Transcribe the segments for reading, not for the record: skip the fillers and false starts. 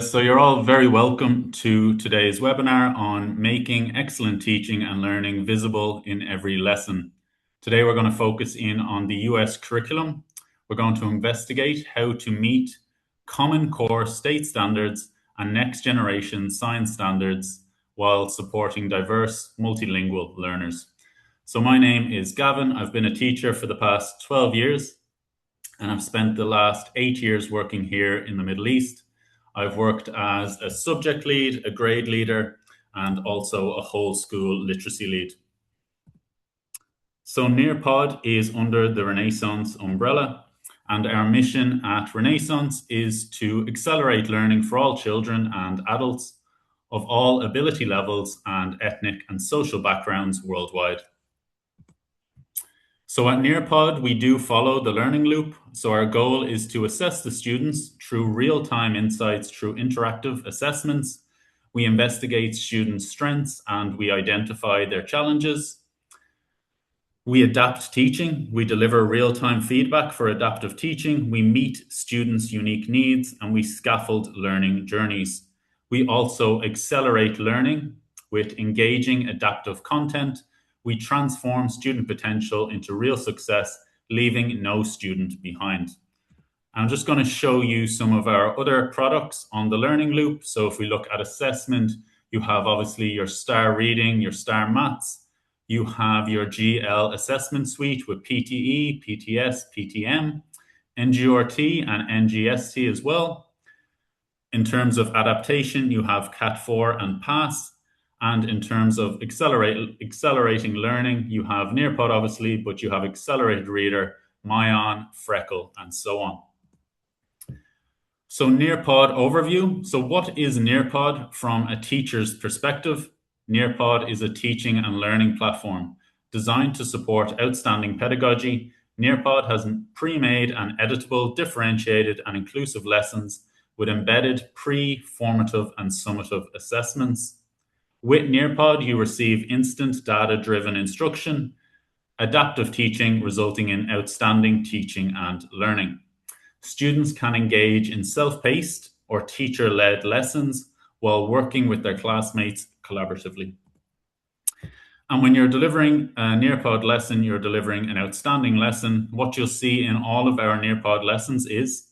So you're all very welcome to today's webinar on making excellent teaching and learning visible in every lesson. Today we're going to focus in on the US curriculum. We're going to investigate how to meet Common Core state standards and next generation science standards while supporting diverse multilingual learners. So my name is Gavin. I've been a teacher for the past 12 years and I've spent the last 8 years working here in the Middle East. I've worked as a subject lead, a grade leader, and also a whole school literacy lead. So Nearpod is under the Renaissance umbrella, and our mission at Renaissance is to accelerate learning for all children and adults of all ability levels and ethnic and social backgrounds worldwide. So at Nearpod, we do follow the learning loop. So our goal is to assess the students through real-time insights, through interactive assessments. We investigate students' strengths and we identify their challenges. We adapt teaching. We deliver real-time feedback for adaptive teaching. We meet students' unique needs and we scaffold learning journeys. We also accelerate learning with engaging adaptive content. We transform student potential into real success, leaving no student behind. I'm just going to show you some of our other products on the learning loop. So if we look at assessment, you have obviously your STAR reading, your STAR maths. You have your GL assessment suite with PTE, PTS, PTM, NGRT, and NGST as well. In terms of adaptation, you have Cat4 and PASS. And in terms of accelerating learning, you have Nearpod, obviously, but you have Accelerated Reader, Myon, Freckle, and so on. So Nearpod overview. So what is Nearpod from a teacher's perspective? Nearpod is a teaching and learning platform designed to support outstanding pedagogy. Nearpod has pre-made and editable, differentiated, and inclusive lessons with embedded pre, formative, and summative assessments. With Nearpod, you receive instant data-driven instruction, adaptive teaching resulting in outstanding teaching and learning. Students can engage in self-paced or teacher-led lessons while working with their classmates collaboratively. And when you're delivering a Nearpod lesson, you're delivering an outstanding lesson. What you'll see in all of our Nearpod lessons is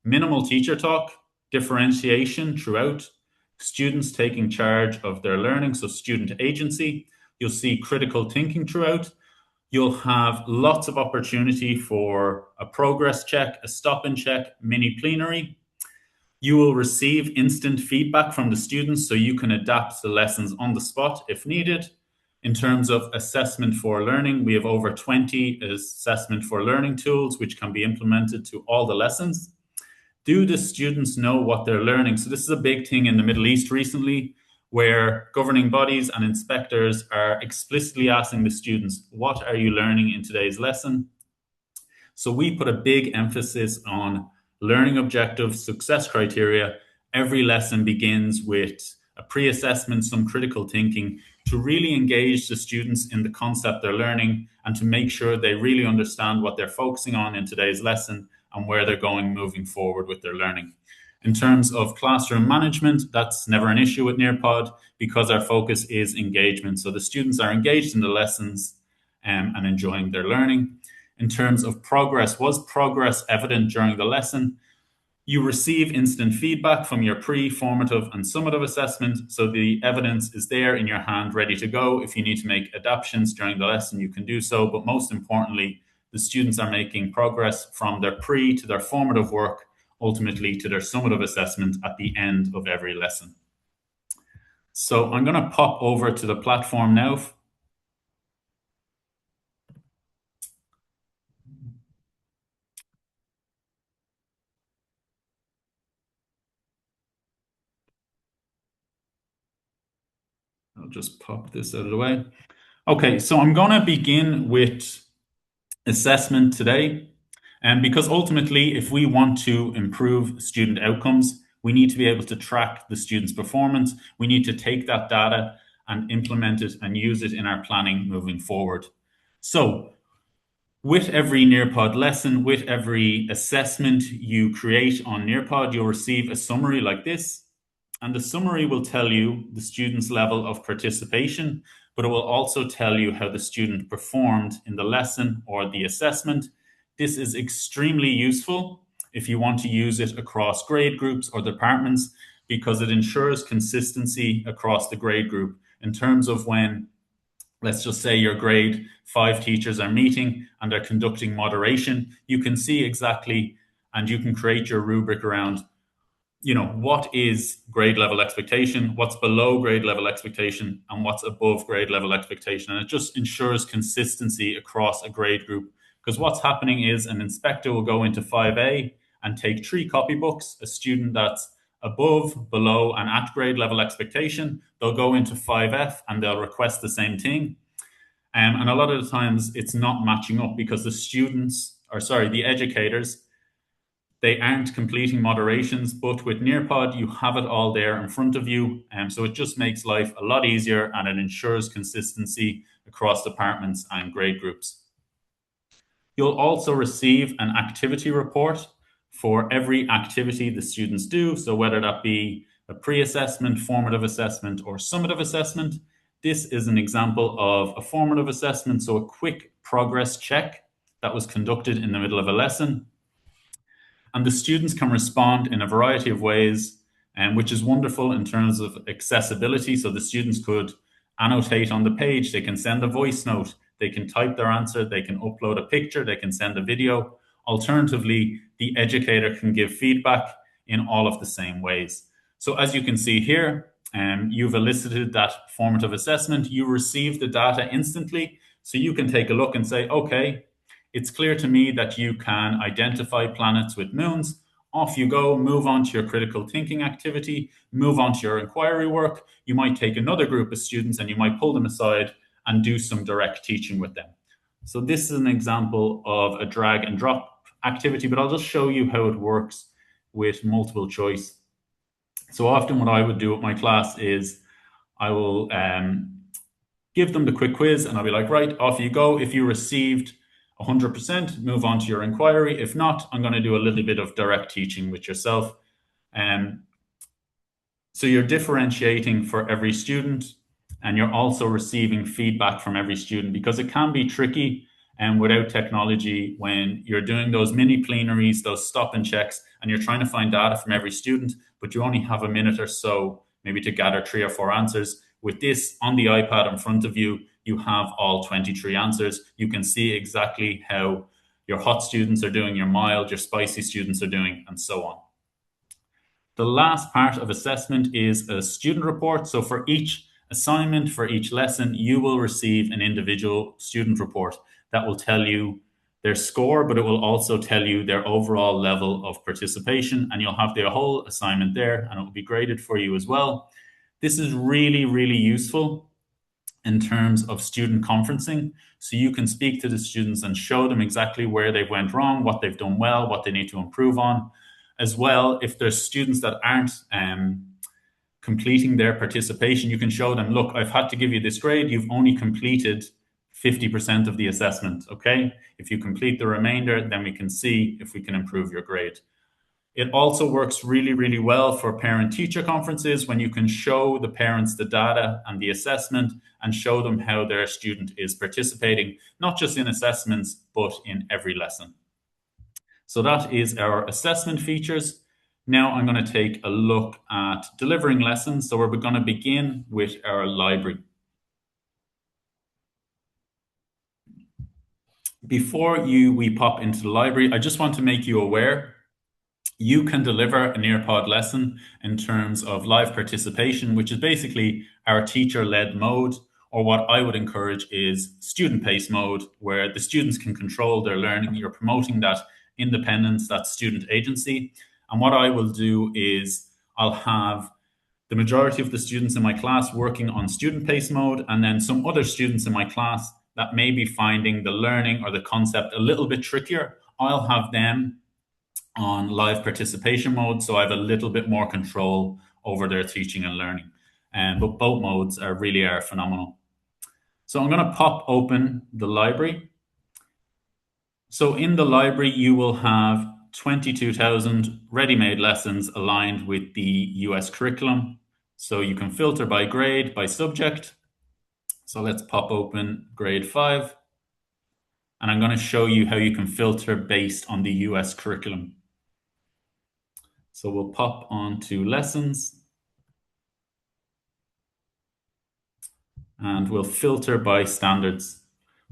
minimal teacher talk, differentiation throughout, students taking charge of their learning, so student agency. You'll see critical thinking throughout. You'll have lots of opportunity for a progress check, a stop and check, mini plenary. You will receive instant feedback from the students so you can adapt the lessons on the spot if needed. In terms of assessment for learning, we have over 20 assessment for learning tools which can be implemented to all the lessons. Do the students know what they're learning? So this is a big thing in the Middle East recently, where governing bodies and inspectors are explicitly asking the students, what are you learning in today's lesson? So we put a big emphasis on learning objectives, success criteria. Every lesson begins with a pre-assessment, some critical thinking to really engage the students in the concept they're learning and to make sure they really understand what they're focusing on in today's lesson and where they're going moving forward with their learning. In terms of classroom management, that's never an issue with Nearpod because our focus is engagement. So the students are engaged in the lessons and enjoying their learning. In terms of progress, was progress evident during the lesson? You receive instant feedback from your pre, formative, and summative assessment. So the evidence is there in your hand, ready to go. If you need to make adaptations during the lesson, you can do so. But most importantly, the students are making progress from their pre to their formative work, ultimately to their summative assessment at the end of every lesson. So I'm going to pop over to the platform now. I'll just pop this out of the way. Okay, so I'm going to begin with assessment today. And because ultimately, if we want to improve student outcomes, we need to be able to track the student's performance. We need to take that data and implement it and use it in our planning moving forward. So with every Nearpod lesson, with every assessment you create on Nearpod, you'll receive a summary like this. And the summary will tell you the student's level of participation, but it will also tell you how the student performed in the lesson or the assessment. This is extremely useful if you want to use it across grade groups or departments, because it ensures consistency across the grade group in terms of when, let's just say, your grade 5 teachers are meeting and they're conducting moderation. You can see exactly, and you can create your rubric around, what is grade level expectation, what's below grade level expectation, and what's above grade level expectation. And it just ensures consistency across a grade group. Because what's happening is an inspector will go into 5A and take 3 copybooks, a student that's above, below, and at grade level expectation. They'll go into 5F and they'll request the same thing. And a lot of the times it's not matching up because the educators, they aren't completing moderations, but with Nearpod, you have it all there in front of you. So it just makes life a lot easier and it ensures consistency across departments and grade groups. You'll also receive an activity report for every activity the students do. So whether that be a pre-assessment, formative assessment, or summative assessment, this is an example of a formative assessment, so a quick progress check that was conducted in the middle of a lesson. And the students can respond in a variety of ways, which is wonderful in terms of accessibility. So the students could annotate on the page, they can send a voice note, they can type their answer, they can upload a picture, they can send a video. Alternatively, the educator can give feedback in all of the same ways. So as you can see here, you've elicited that formative assessment, you receive the data instantly, so you can take a look and say, okay, it's clear to me that you can identify planets with moons. Off you go, move on to your critical thinking activity, move on to your inquiry work. You might take another group of students and you might pull them aside and do some direct teaching with them. So this is an example of a drag and drop activity, but I'll just show you how it works with multiple choice. So often what I would do with my class is I will give them the quick quiz and I'll be like, right, off you go. If you received 100%, move on to your inquiry. If not, I'm going to do a little bit of direct teaching with yourself. So you're differentiating for every student and you're also receiving feedback from every student, because it can be tricky and without technology when you're doing those mini plenaries, those stop and checks, and you're trying to find data from every student, but you only have a minute or so maybe to gather 3 or 4 answers. With this on the iPad in front of you, you have all 23 answers. You can see exactly how your hot students are doing, your mild, your spicy students are doing, and so on. The last part of assessment is a student report. So for each assignment, for each lesson, you will receive an individual student report that will tell you their score, but it will also tell you their overall level of participation, and you'll have their whole assignment there and it will be graded for you as well. This is really, really useful in terms of student conferencing. So you can speak to the students and show them exactly where they went wrong, what they've done well, what they need to improve on. As well, if there's students that aren't completing their participation, you can show them, look, I've had to give you this grade, you've only completed 50% of the assessment, okay? If you complete the remainder, then we can see if we can improve your grade. It also works really, really well for parent-teacher conferences when you can show the parents the data and the assessment and show them how their student is participating, not just in assessments, but in every lesson. So that is our assessment features. Now I'm going to take a look at delivering lessons. So we're going to begin with our library. Before we pop into the library, I just want to make you aware you can deliver a Nearpod lesson in terms of live participation, which is basically our teacher-led mode, or what I would encourage is student-paced mode, where the students can control their learning. You're promoting that independence, that student agency. And what I will do is I'll have the majority of the students in my class working on student-paced mode, and then some other students in my class that may be finding the learning or the concept a little bit trickier, I'll have them on live participation mode, so I have a little bit more control over their teaching and learning. But both modes really are phenomenal. So I'm going to pop open the library. So in the library, you will have 22,000 ready-made lessons aligned with the US curriculum. So you can filter by grade, by subject. So let's pop open grade 5. And I'm going to show you how you can filter based on the US curriculum. So we'll pop on to lessons. And we'll filter by standards.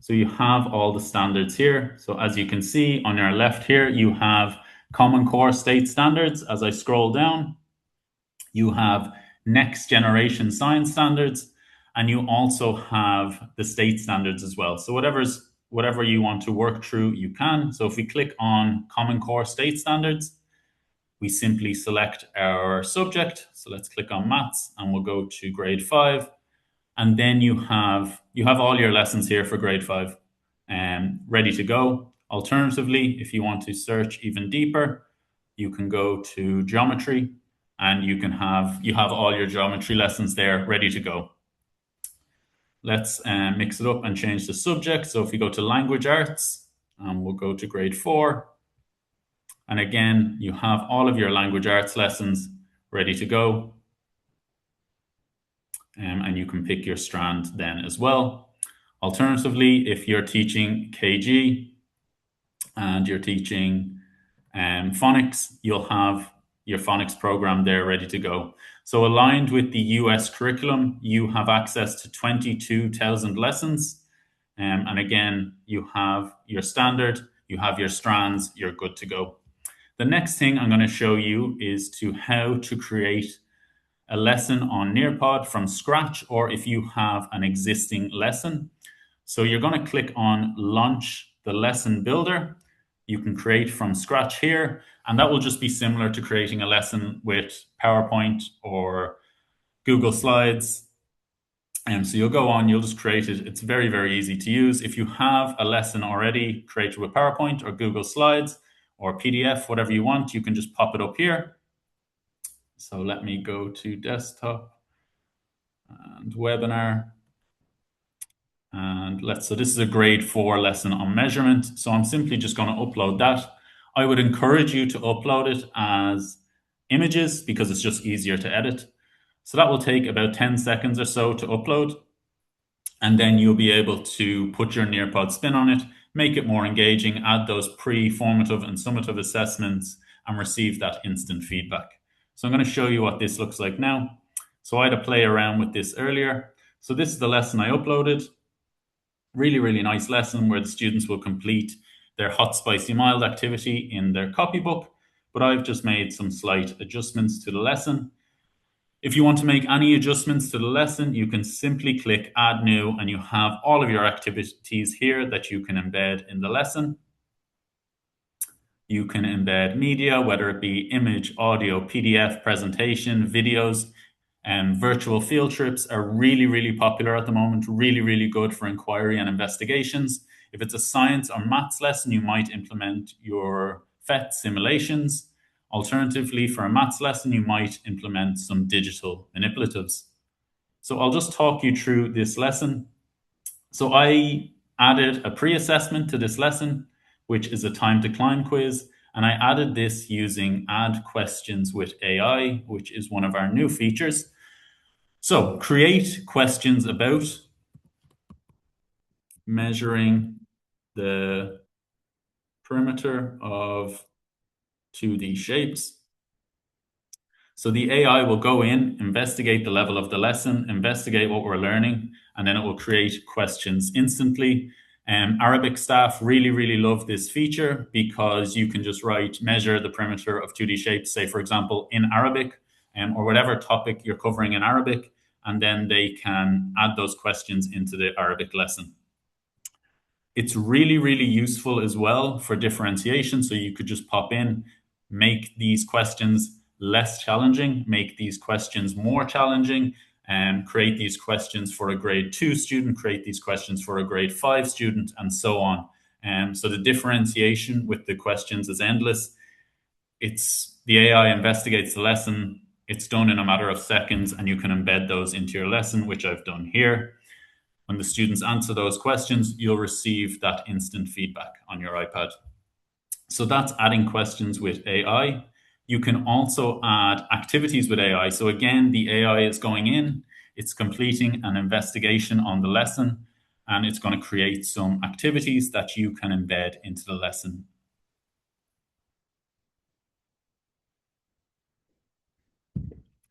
So you have all the standards here. So as you can see on your left here, you have Common Core State Standards. As I scroll down, you have Next Generation Science Standards, and you also have the state standards as well. So whatever you want to work through, you can. So if we click on Common Core State Standards, we simply select our subject. So let's click on maths and we'll go to grade 5. And then you have all your lessons here for grade 5 ready to go. Alternatively, if you want to search even deeper, you can go to geometry and you have all your geometry lessons there ready to go. Let's mix it up and change the subject. So if we go to language arts, we'll go to grade 4. And again, you have all of your language arts lessons ready to go. And you can pick your strand then as well. Alternatively, if you're teaching KG and you're teaching phonics, you'll have your phonics program there ready to go. So aligned with the US curriculum, you have access to 22,000 lessons. And again, you have your standard, you have your strands, you're good to go. The next thing I'm going to show you is how to create a lesson on Nearpod from scratch, or if you have an existing lesson. So you're going to click on Launch the Lesson Builder. You can create from scratch here, and that will just be similar to creating a lesson with PowerPoint or Google Slides. So you'll go on, you'll just create it. It's very, very easy to use. If you have a lesson already created with PowerPoint or Google Slides or PDF, whatever you want, you can just pop it up here. So let me go to desktop and webinar. And so this is a grade 4 lesson on measurement. So I'm simply just going to upload that. I would encourage you to upload it as images because it's just easier to edit. So that will take about 10 seconds or so to upload. And then you'll be able to put your Nearpod spin on it, make it more engaging, add those pre-formative and summative assessments, and receive that instant feedback. So I'm going to show you what this looks like now. So I had to play around with this earlier. So this is the lesson I uploaded. Really, really nice lesson where the students will complete their hot, spicy, mild activity in their copybook. But I've just made some slight adjustments to the lesson. If you want to make any adjustments to the lesson, you can simply click Add New, and you have all of your activities here that you can embed in the lesson. You can embed media, whether it be image, audio, PDF, presentation, videos, and virtual field trips are really, really popular at the moment, really, really good for inquiry and investigations. If it's a science or maths lesson, you might implement your PhET simulations. Alternatively, for a maths lesson, you might implement some digital manipulatives. So I'll just talk you through this lesson. So I added a pre-assessment to this lesson, which is a time to climb quiz. And I added this using Add Questions with AI, which is one of our new features. So create questions about measuring the perimeter of 2D shapes. So the AI will go in, investigate the level of the lesson, investigate what we're learning, and then it will create questions instantly. Arabic staff really, really love this feature because you can just measure the perimeter of 2D shapes, say, for example, in Arabic, or whatever topic you're covering in Arabic, and then they can add those questions into the Arabic lesson. It's really, really useful as well for differentiation. So you could just pop in, make these questions less challenging, make these questions more challenging, and create these questions for a grade 2 student, create these questions for a grade 5 student, and so on. So the differentiation with the questions is endless. The AI investigates the lesson. It's done in a matter of seconds, and you can embed those into your lesson, which I've done here. When the students answer those questions, you'll receive that instant feedback on your iPad. So that's adding questions with AI. You can also add activities with AI. So again, the AI is going in, it's completing an investigation on the lesson, and it's going to create some activities that you can embed into the lesson.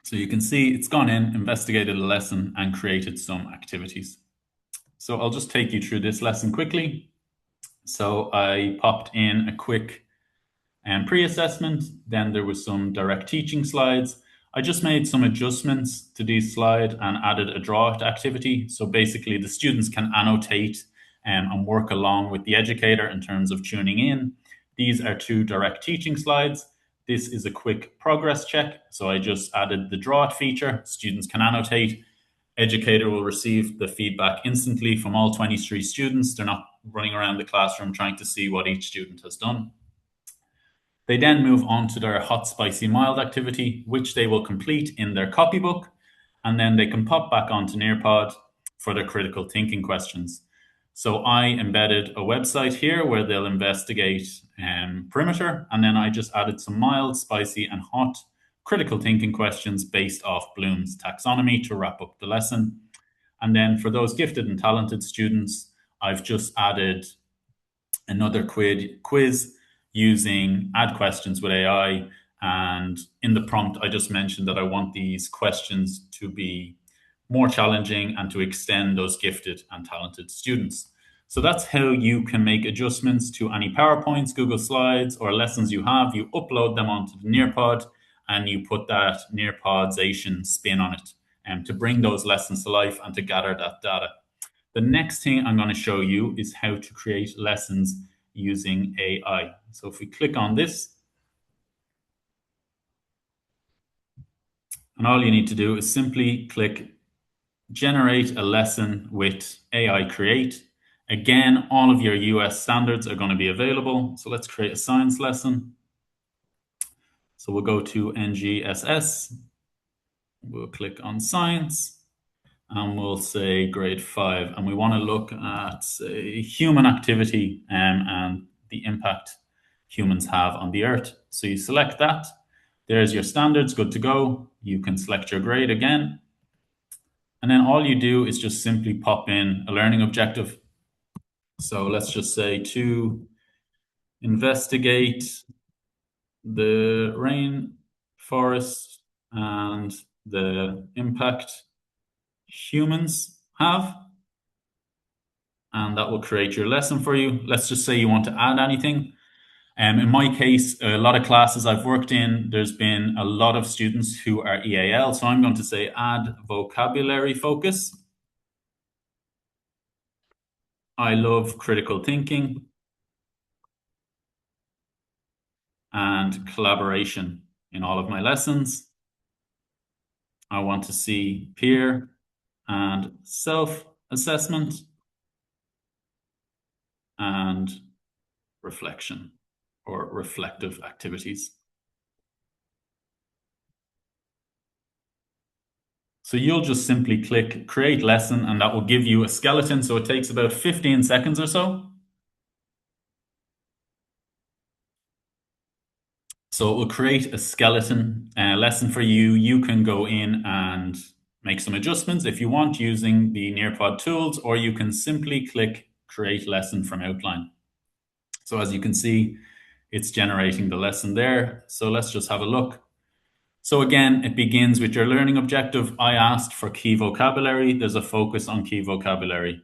So you can see it's gone in, investigated a lesson, and created some activities. So I'll just take you through this lesson quickly. So I popped in a quick pre-assessment. Then there was some direct teaching slides. I just made some adjustments to these slides and added a draw it activity. So basically the students can annotate and work along with the educator in terms of tuning in. These are 2 direct teaching slides. This is a quick progress check. So I just added the draw it feature. Students can annotate. Educator will receive the feedback instantly from all 23 students. They're not running around the classroom trying to see what each student has done. They then move on to their hot, spicy, mild activity, which they will complete in their copybook, and then they can pop back onto Nearpod for their critical thinking questions. So I embedded a website here where they'll investigate perimeter, and then I just added some mild, spicy, and hot critical thinking questions based off Bloom's taxonomy to wrap up the lesson. And then for those gifted and talented students, I've just added another quiz using add questions with AI. And in the prompt, I just mentioned that I want these questions to be more challenging and to extend those gifted and talented students. So that's how you can make adjustments to any PowerPoints, Google Slides, or lessons you have. You upload them onto the Nearpod and you put that Nearpodization spin on it to bring those lessons to life and to gather that data. The next thing I'm going to show you is how to create lessons using AI. So if we click on this, and all you need to do is simply click generate a lesson with AI Create. Again, all of your US standards are going to be available. So let's create a science lesson. So we'll go to NGSS. We'll click on science and we'll say grade 5. And we want to look at, say, human activity and the impact humans have on the earth. So you select that. There's your standards, good to go. You can select your grade again. And then all you do is just simply pop in a learning objective. So let's just say to investigate the rainforest and the impact humans have. And that will create your lesson for you. Let's just say you want to add anything. In my case, a lot of classes I've worked in, there's been a lot of students who are EAL. So I'm going to say add vocabulary focus. I love critical thinking and collaboration in all of my lessons. I want to see peer and self-assessment and reflection or reflective activities. So you'll just simply click create lesson and that will give you a skeleton. So it takes about 15 seconds or so. So it will create a skeleton lesson for you. You can go in and make some adjustments if you want using the Nearpod tools, or you can simply click create lesson from outline. So as you can see, it's generating the lesson there. So let's just have a look. So again, it begins with your learning objective. I asked for key vocabulary. There's a focus on key vocabulary.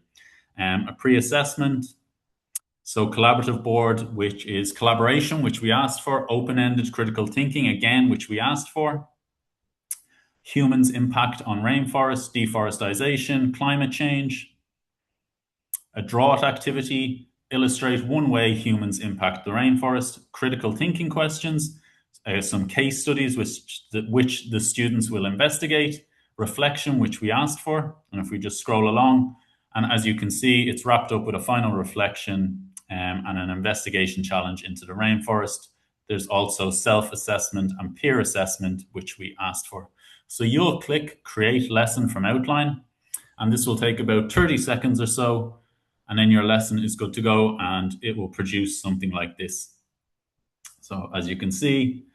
A pre-assessment. So collaborative board, which is collaboration, which we asked for. Open-ended critical thinking, again, which we asked for. Humans' impact on rainforest, deforestation, climate change. A drought activity, illustrate one way humans impact the rainforest. Critical thinking questions, some case studies which the students will investigate. Reflection, which we asked for. And if we just scroll along, and as you can see, it's wrapped up with a final reflection and an investigation challenge into the rainforest. There's also self-assessment and peer assessment, which we asked for. So you'll click create lesson from outline, and this will take about 30 seconds or so. And then your lesson is good to go and it will produce something like this. So as you can see,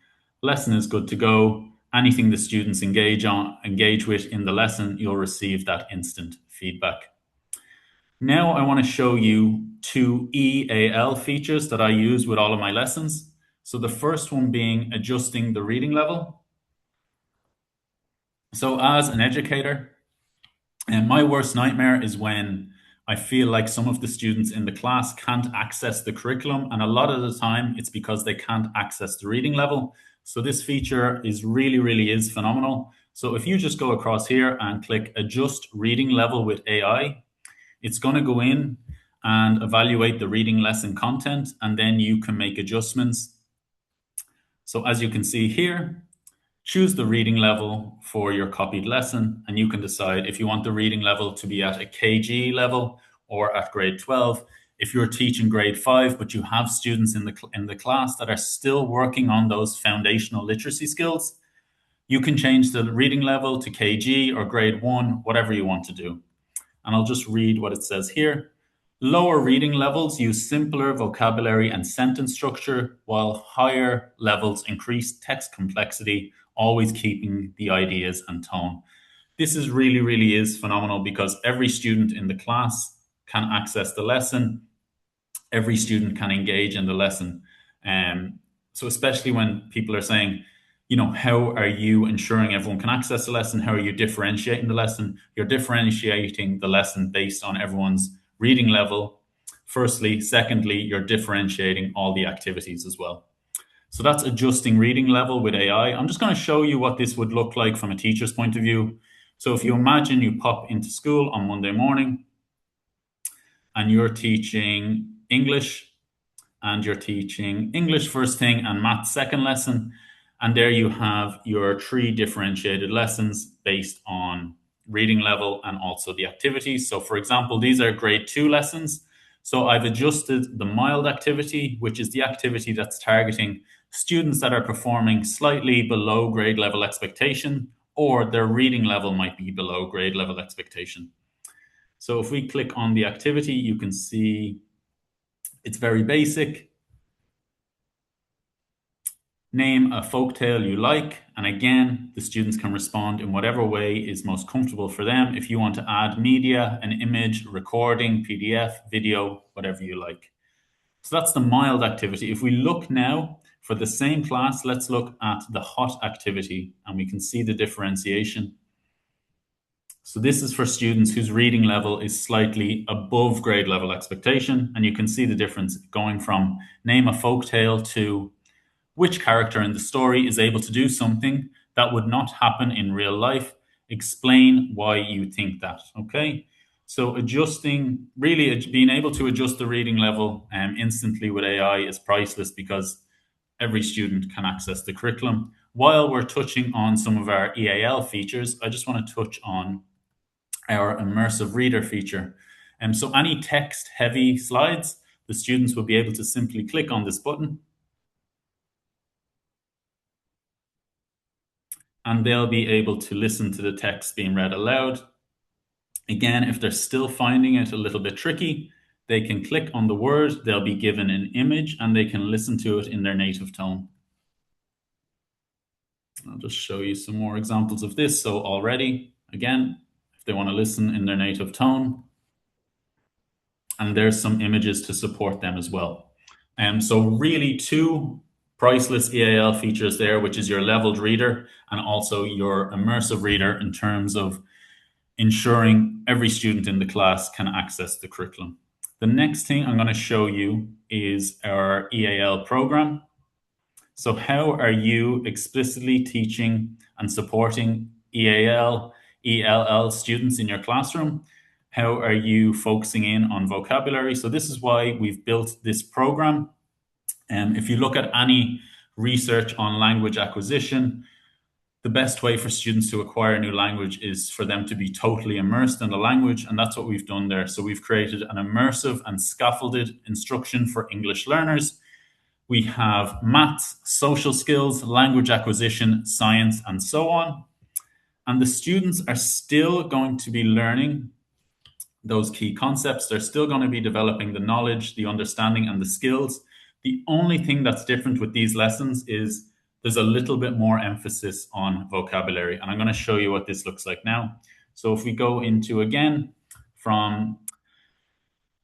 lesson is good to go. Anything the students engage with in the lesson, you'll receive that instant feedback. Now I want to show you two EAL features that I use with all of my lessons. So the first one being adjusting the reading level. So as an educator, and my worst nightmare is when I feel like some of the students in the class can't access the curriculum. And a lot of the time it's because they can't access the reading level. So this feature is really is phenomenal. So if you just go across here and click adjust reading level with AI, it's going to go in and evaluate the reading lesson content, and then you can make adjustments. So as you can see here, choose the reading level for your copied lesson, and you can decide if you want the reading level to be at a KG level or at grade 12. If you're teaching grade 5, but you have students in the class that are still working on those foundational literacy skills, you can change the reading level to KG or grade 1, whatever you want to do. And I'll just read what it says here. Lower reading levels use simpler vocabulary and sentence structure, while higher levels increase text complexity, always keeping the ideas and tone. This is really is phenomenal because every student in the class can access the lesson. Every student can engage in the lesson. So especially when people are saying, how are you ensuring everyone can access the lesson? How are you differentiating the lesson? You're differentiating the lesson based on everyone's reading level, firstly. Secondly, you're differentiating all the activities as well. So that's adjusting reading level with AI. I'm just going to show you what this would look like from a teacher's point of view. So if you imagine you pop into school on Monday morning and you're teaching English, and you're teaching English first thing and math second lesson. And there you have your three differentiated lessons based on reading level and also the activities. So for example, these are grade 2 lessons. So I've adjusted the mild activity, which is the activity that's targeting students that are performing slightly below grade level expectation, or their reading level might be below grade level expectation. So if we click on the activity, you can see it's very basic. Name a folktale you like, and again, the students can respond in whatever way is most comfortable for them. If you want to add media, an image, recording, PDF, video, whatever you like. So that's the mild activity. If we look now for the same class, let's look at the hot activity, and we can see the differentiation. So this is for students whose reading level is slightly above grade level expectation, and you can see the difference going from name a folktale to which character in the story is able to do something that would not happen in real life. Explain why you think that. Okay. So adjusting, really being able to adjust the reading level instantly with AI is priceless because every student can access the curriculum. While we're touching on some of our EAL features, I just want to touch on our immersive reader feature. So any text heavy slides, the students will be able to simply click on this button and they'll be able to listen to the text being read aloud. Again, if they're still finding it a little bit tricky, they can click on the word, they'll be given an image, and they can listen to it in their native tone. I'll just show you some more examples of this. So already, again, if they want to listen in their native tone, and there's some images to support them as well. So really two priceless EAL features there, which is your leveled reader and also your immersive reader in terms of ensuring every student in the class can access the curriculum. The next thing I'm going to show you is our EAL program. So how are you explicitly teaching and supporting EAL, ELL students in your classroom? How are you focusing in on vocabulary? So this is why we've built this program. If you look at any research on language acquisition, the best way for students to acquire a new language is for them to be totally immersed in the language, and that's what we've done there. So we've created an immersive and scaffolded instruction for English learners. We have maths, social skills, language acquisition, science, and so on. And the students are still going to be learning those key concepts. They're still going to be developing the knowledge, the understanding, and the skills. The only thing that's different with these lessons is there's a little bit more emphasis on vocabulary. And I'm going to show you what this looks like now. So if we go into, again, from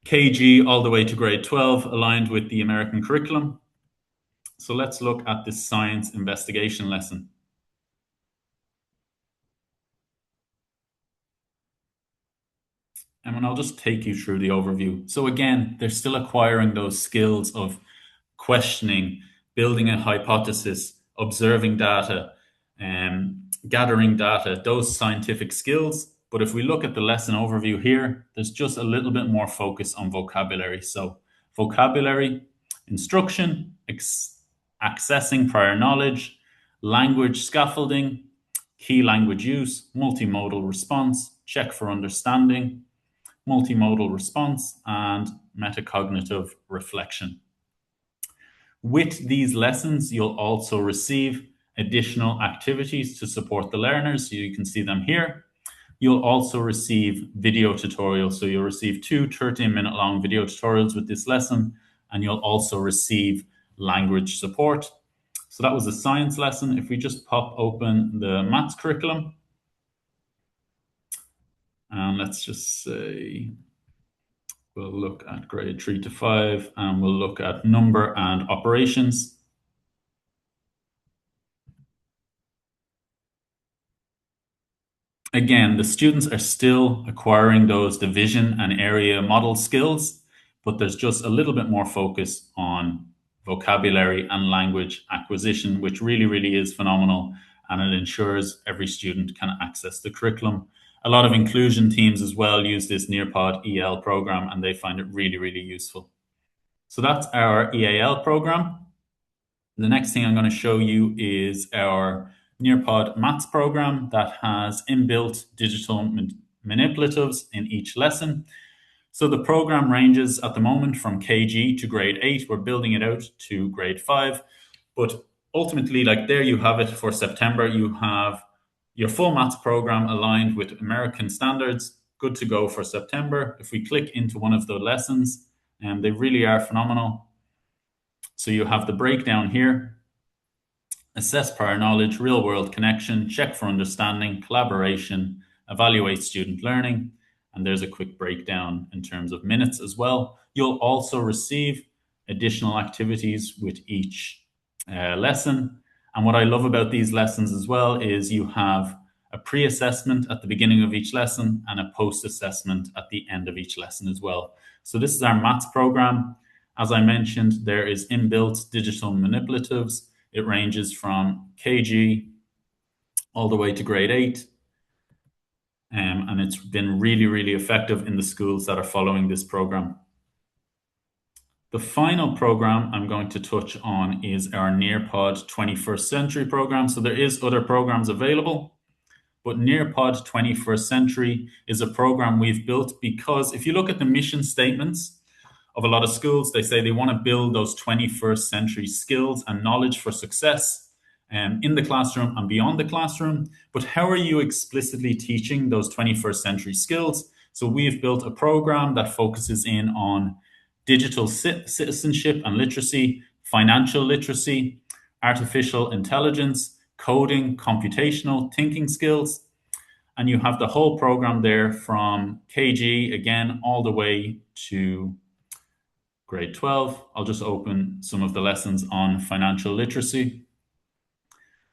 KG all the way to grade 12, aligned with the American curriculum. So let's look at this science investigation lesson. And I'll just take you through the overview. So again, they're still acquiring those skills of questioning, building a hypothesis, observing data, gathering data, those scientific skills. But if we look at the lesson overview here, there's just a little bit more focus on vocabulary. So vocabulary, instruction, accessing prior knowledge, language scaffolding, key language use, multimodal response, check for understanding, multimodal response, and metacognitive reflection. With these lessons, you'll also receive additional activities to support the learners. So you can see them here. You'll also receive video tutorials. So you'll receive 2 13-minute long video tutorials with this lesson, and you'll also receive language support. So that was a science lesson. If we just pop open the maths curriculum, and let's just say we'll look at grade 3 to 5, and we'll look at number and operations. Again, the students are still acquiring those division and area model skills, but there's just a little bit more focus on vocabulary and language acquisition, which really, really is phenomenal. And it ensures every student can access the curriculum. A lot of inclusion teams as well use this Nearpod EL program, and they find it really, really useful. So that's our EAL program. The next thing I'm going to show you is our Nearpod maths program that has inbuilt digital manipulatives in each lesson. So the program ranges at the moment from KG to grade 8. We're building it out to grade 5. But ultimately, like there you have it for September. You have your full maths program aligned with American standards, good to go for September. If we click into one of the lessons, and they really are phenomenal. So you have the breakdown here. Assess prior knowledge, real world connection, check for understanding, collaboration, evaluate student learning. And there's a quick breakdown in terms of minutes as well. You'll also receive additional activities with each lesson. And what I love about these lessons as well is you have a pre-assessment at the beginning of each lesson and a post-assessment at the end of each lesson as well. So this is our maths program. As I mentioned, there is inbuilt digital manipulatives. It ranges from KG all the way to grade 8. And it's been really, really effective in the schools that are following this program. The final program I'm going to touch on is our Nearpod 21st Century program. So there is other programs available, but Nearpod 21st Century is a program we've built because if you look at the mission statements of a lot of schools, they say they want to build those 21st century skills and knowledge for success in the classroom and beyond the classroom. But how are you explicitly teaching those 21st century skills? So we've built a program that focuses in on digital citizenship and literacy, financial literacy, artificial intelligence, coding, computational thinking skills. And you have the whole program there from KG, again, all the way to grade 12. I'll just open some of the lessons on financial literacy.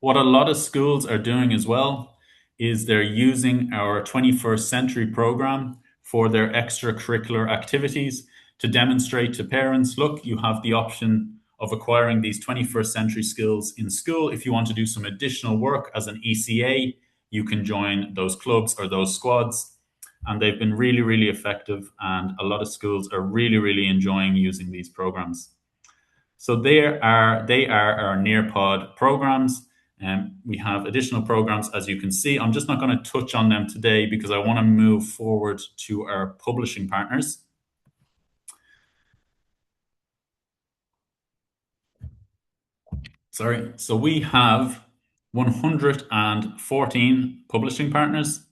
What a lot of schools are doing as well is they're using our 21st century program for their extracurricular activities to demonstrate to parents, look, you have the option of acquiring these 21st century skills in school. If you want to do some additional work as an ECA, you can join those clubs or those squads. And they've been really, really effective. And a lot of schools are really, really enjoying using these programs. So they are our Nearpod programs. We have additional programs, as you can see. I'm just not going to touch on them today because I want to move forward to our publishing partners. Sorry. So we have 114 publishing partners.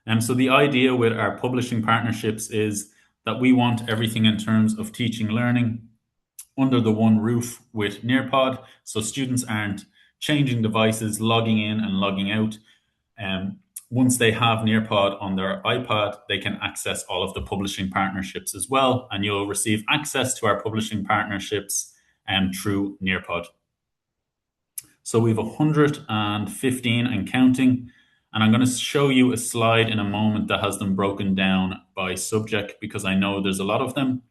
And so the idea with our publishing partnerships is that we want everything in terms of teaching, learning under the one roof with Nearpod, so students aren't changing devices, logging in and logging out. Once they have Nearpod on their iPad, they can access all of the publishing partnerships as well, and you'll receive access to our publishing partnerships through Nearpod. So we have 115 and counting, and I'm going to show you a slide in a moment that has them broken down by subject because I know there's a lot of them.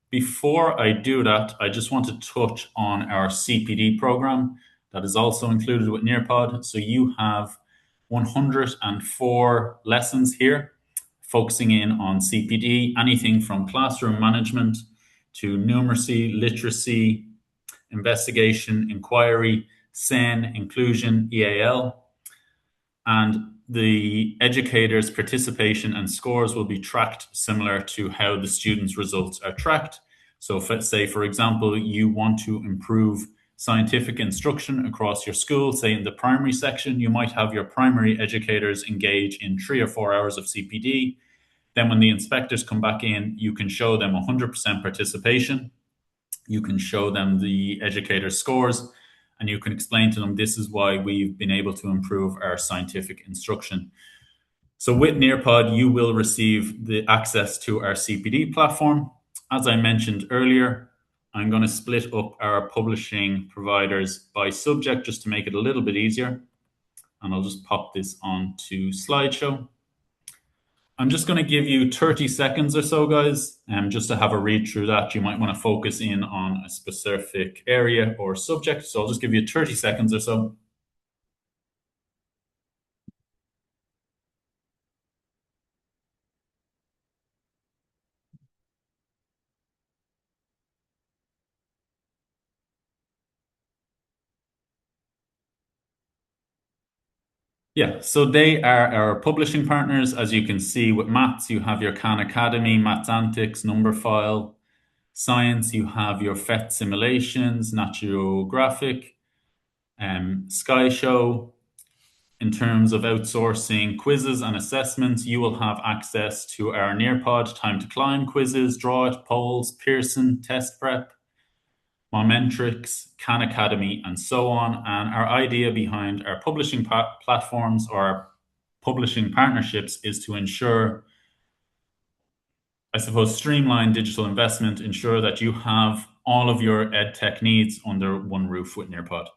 Before I do that, I just want to touch on our CPD program that is also included with Nearpod. So you have 104 lessons here, focusing in on CPD, anything from classroom management to numeracy, literacy, investigation, inquiry, SEN, inclusion, EAL. And the educators' participation and scores will be tracked similar to how the students' results are tracked. So if, let's say, for example, you want to improve scientific instruction across your school, say in the primary section, you might have your primary educators engage in 3 or 4 hours of CPD. Then when the inspectors come back in, you can show them 100% participation. You can show them the educators' scores, and you can explain to them this is why we've been able to improve our scientific instruction. So with Nearpod, you will receive the access to our CPD platform. As I mentioned earlier, I'm going to split up our publishing providers by subject just to make it a little bit easier. And I'll just pop this onto slideshow. I'm just going to give you 30 seconds or so, guys, just to have a read through that. You might want to focus in on a specific area or subject. So I'll just give you 30 seconds or so. Yeah, so they are our publishing partners. As you can see with maths, you have your Khan Academy, Maths Antics, Numberphile. Science, you have your PhET simulations, Naturographic, Sky Show. In terms of outsourcing quizzes and assessments, you will have access to our Nearpod Time to Climb quizzes, Draw It, Polls, Pearson, Test Prep, Momentrix, Khan Academy, and so on. And our idea behind our publishing platforms or our publishing partnerships is to ensure, I suppose, streamline digital investment, ensure that you have all of your ed tech needs under one roof with Nearpod.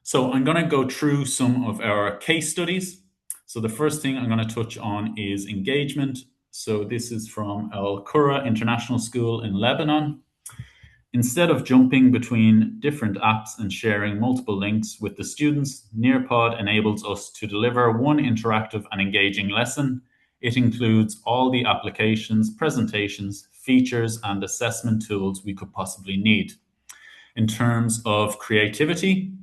So I'm going to go through some of our case studies. So the first thing I'm going to touch on is engagement. So this is from Al Qura International School in Lebanon. Instead of jumping between different apps and sharing multiple links with the students, Nearpod enables us to deliver one interactive and engaging lesson. It includes all the applications, presentations, features, and assessment tools we could possibly need. In terms of creativity,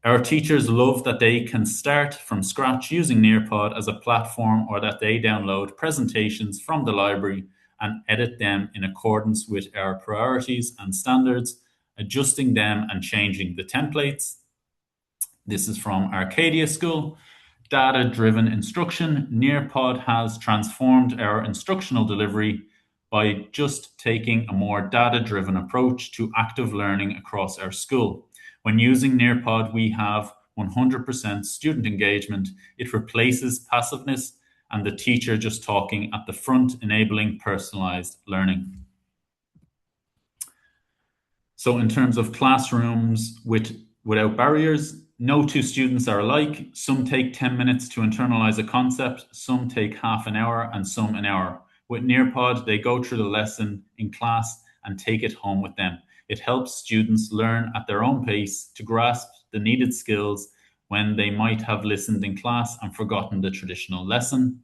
our teachers love that they can start from scratch using Nearpod as a platform, or that they download presentations from the library and edit them in accordance with our priorities and standards, adjusting them and changing the templates. This is from Arcadia School. Data-driven instruction. Nearpod has transformed our instructional delivery by just taking a more data-driven approach to active learning across our school. When using Nearpod, we have 100% student engagement. It replaces passiveness and the teacher just talking at the front, enabling personalized learning. So in terms of classrooms without barriers, no two students are alike. Some take 10 minutes to internalize a concept, some take half an hour, and some an hour. With Nearpod, they go through the lesson in class and take it home with them. It helps students learn at their own pace to grasp the needed skills when they might have listened in class and forgotten the traditional lesson.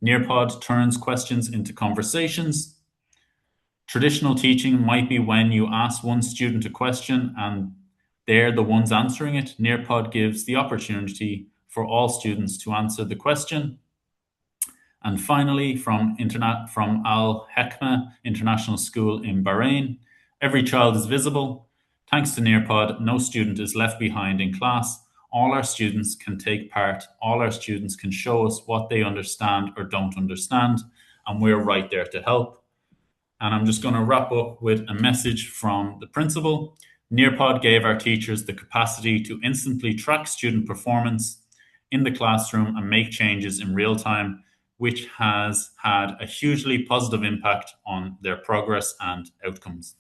Nearpod turns questions into conversations. Traditional teaching might be when you ask one student a question and they're the ones answering it. Nearpod gives the opportunity for all students to answer the question. And finally, from Al Hekma International School in Bahrain, every child is visible. Thanks to Nearpod, no student is left behind in class. All our students can take part. All our students can show us what they understand or don't understand, and we're right there to help. And I'm just going to wrap up with a message from the principal. Nearpod gave our teachers the capacity to instantly track student performance in the classroom and make changes in real time, which has had a hugely positive impact on their progress and outcomes.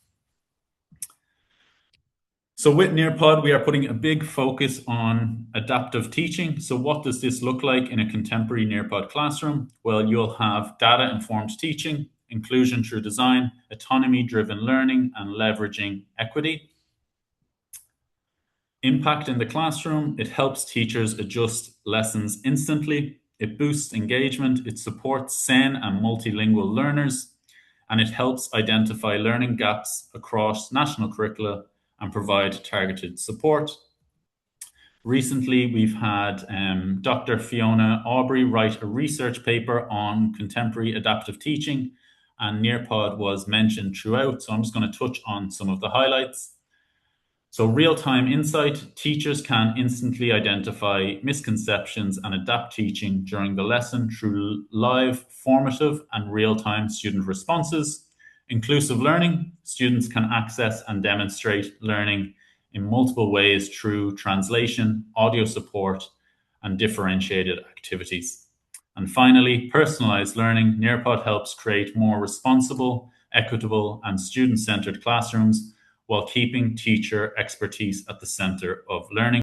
So with Nearpod, we are putting a big focus on adaptive teaching. So what does this look like in a contemporary Nearpod classroom? Well, you'll have data-informed teaching, inclusion through design, autonomy-driven learning, and leveraging equity. Impact in the classroom, it helps teachers adjust lessons instantly. It boosts engagement. It supports SEN and multilingual learners, and it helps identify learning gaps across national curricula and provide targeted support. Recently, we've had Dr. Fiona Aubrey write a research paper on contemporary adaptive teaching, and Nearpod was mentioned throughout. So I'm just going to touch on some of the highlights. So, real-time insight, teachers can instantly identify misconceptions and adapt teaching during the lesson through live, formative, and real-time student responses. Inclusive learning, students can access and demonstrate learning in multiple ways through translation, audio support, and differentiated activities. And finally, personalized learning. Nearpod helps create more responsible, equitable, and student-centered classrooms while keeping teacher expertise at the center of learning.